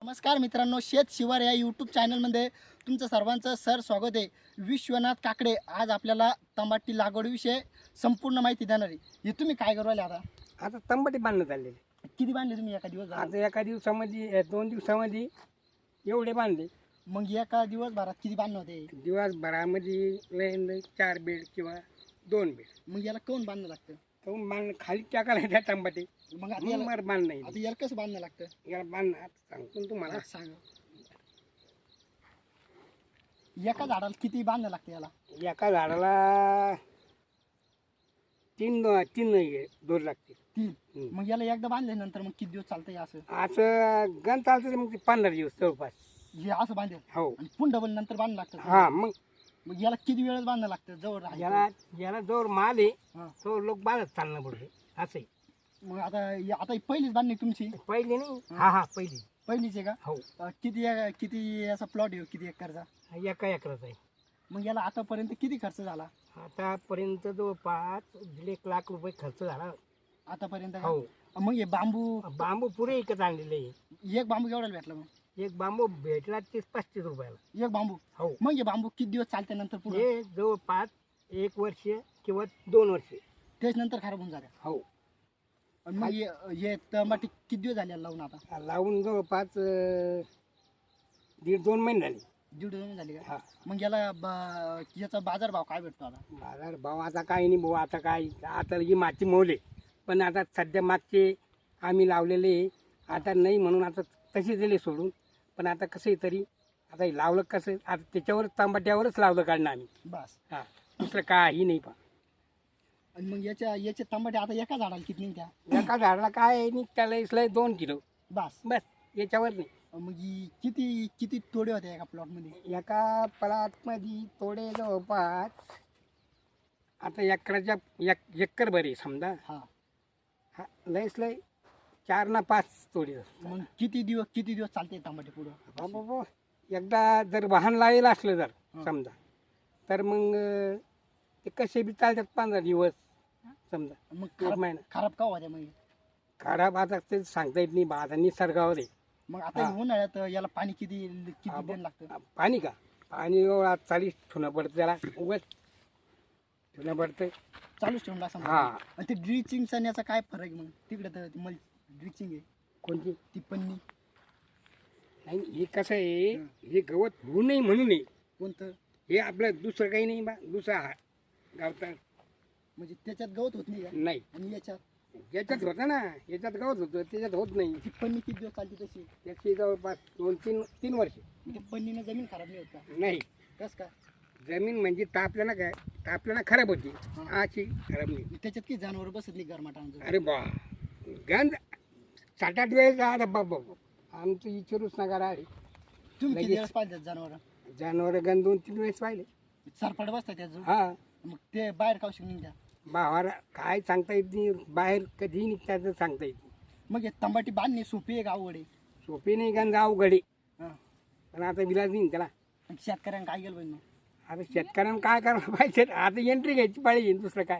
नमस्कार मित्रांनो, शेत शिवार या यूट्यूब चॅनलमध्ये तुमचं सर्वांचं स्वागत आहे. विश्वनाथ काकडे आज आपल्याला तंबाटी लागवडीविषयी संपूर्ण माहिती देणार आहे. हे तुम्ही काय करू राहिले आता तंबाटी बांधणं चाललेली. किती बांधले तुम्ही एका दिवस आता एका दिवसामध्ये 2 दिवसामध्ये एवढे बांधले. मग एका दिवसभरात किती बांधणं होते? दिवसभरामध्ये लय 4 बेड किंवा 2 बेड. मग याला कोण बांधणं लागतं? तो बांध खाली टाकायला त्या तंबाटी मग आता याला बांध नाही. आता याला कसं बांधणं लागतं? याला बांधणार सांगतो तुम्हाला. सांगा. एका झाडाला किती बांधणं लागतं याला? एका झाडाला 3 दोर लागते. 3. मग याला एकदा बांधल्यानंतर मग किती दिवस चालतंय असं? असं गण चालतं मग 15 दिवस जवळपास. हे असं बांधेल हो. आणि पुन्हा डबल नंतर बांधणं लागतं? हा. मग याला किती वेळेस बांधणं लागतं जवळ राहायचं? याला जोर माल आहे हा. तो लोक बांधत चालणं पडते असं आहे. मग आता ही पहिलीच बांधणी तुमची? पहिले नाही. हा पहिली पहिलीच आहे का? हो. किती असा प्लॉट आहे, किती एकरचा? एका एकराचा आहे. मग याला आतापर्यंत किती खर्च झाला? आतापर्यंत जवळपास 1.5 लाख रुपये खर्च झाला. आतापर्यंत का? हो. मग हे बांबू पुरे विकत आणलेले आहे. एक बांबू केवढ्याला भेटला? मग एक बांबू भेटला 30-35 रुपयाला. एक बांबू? हो. मग हे बांबू किती दिवस चालते नंतर पुढे? हे जवळपास 1 वर्ष किंवा 2 वर्ष. त्याच नंतर खराब होऊन जाते? हो. आणि मग हे टमाटे किती दिवस झाले याला लावून? आता लावून जवळपास 1.5-2 महिने झाले. 1.5 महिने झाले का? हा. मग याचा बाजारभाव काय भेटतो आता? बाजार भाव आता काही नाही भाऊ. आता काय आता ही माती मोले पण आता सध्या मागचे आम्ही लावलेले आता नाही म्हणून आता तशी दिले सोडून. पण आता कसं आहे तरी आता हे लावलं कसं आता त्याच्यावरच तंबाट्यावरच लावलं काढणं आम्ही. बस. हा. दुसरं काही नाही. पा आणि मग याचे टमाटे आता एका झाडाला किती निघत्या? एका झाडाला काय निघताला इसलंय 2 किलो बस. याच्यावर नाही. मग किती किती तोडे होते एका प्लॉट मध्ये? एका प्लॉटमध्ये थोडे जवळपास आता एकराच्या एकर बरी समजा. हा. हा लयच लय 4 ना 5 तोडे. मग किती दिवस चालते टमाटे पुढं? बाबा एकदा जर वाहन लावेल असलं जर समजा तर मग ते कसे बी चालतात 15 दिवस समजा. मग एक महिना. खराब का होत्या मग? खराब आता ते सांगता येत नाही. आता निसर्गावर आहे. मग आता उन्हाळ्यात याला पाणी किती देणं लागतं? पाणी का पाणी 40 ठेवणं पडतं त्याला. उगाच ठेवणं पडतं. चालूच ठेवून असं? हा. आणि ते ड्रिचिंगचा आणि याचा काय फरक? मग तिकडे तर ड्रिचिंग आहे कोणती ती पन्नी. नाही हे कसं आहे हे गवत होऊ नये म्हणून आहे. कोणतं? हे आपलं दुसरं काही नाही बा. दुसरा गावता म्हणजे त्याच्यात गवत होत नाही का? नाही. आणि याच्यात याच्यात होतं ना. याच्यात गवत होतं त्याच्यात होत नाही. ती पन्नी किती दिवस चालते तशी? त्याची जवळपास 2-3 वर्ष. ते पन्नीनं जमीन खराब नाही होत का? नाही. कस का? जमीन म्हणजे तापल्यानं काय तापल्यानं खराब होती. अशी खराब नाही. त्याच्यात काही जनावर बसत नाही गरमाटांचं? अरे बा गंज 7-8 वेळेस आता बाबा आमचं विचारूच नका राहिले. तुम्ही किती लगेच. वेळेस पाहिजे जनावर? जनावर गंज 2-3 वेळेस पाहिले. सरपट बसतात त्याचं? हा. मग ते बाहेर का निघत्या? भावाला काय सांगता येत नाही. बाहेर कधी निघतायचं सांगता येत नाही. मग हे तंबाटी बांधणे सोपी आहे का अवघड आहे? सोपी नाही गंज अवघड आहे. हा. पण आता विलाज नाही त्याला. आणि शेतकऱ्यांना काय केलं पाहिजे मग? आता शेतकऱ्यांना काय करायला पाहिजे. आता एंट्री घ्यायची पाहिजे दुसरं काय.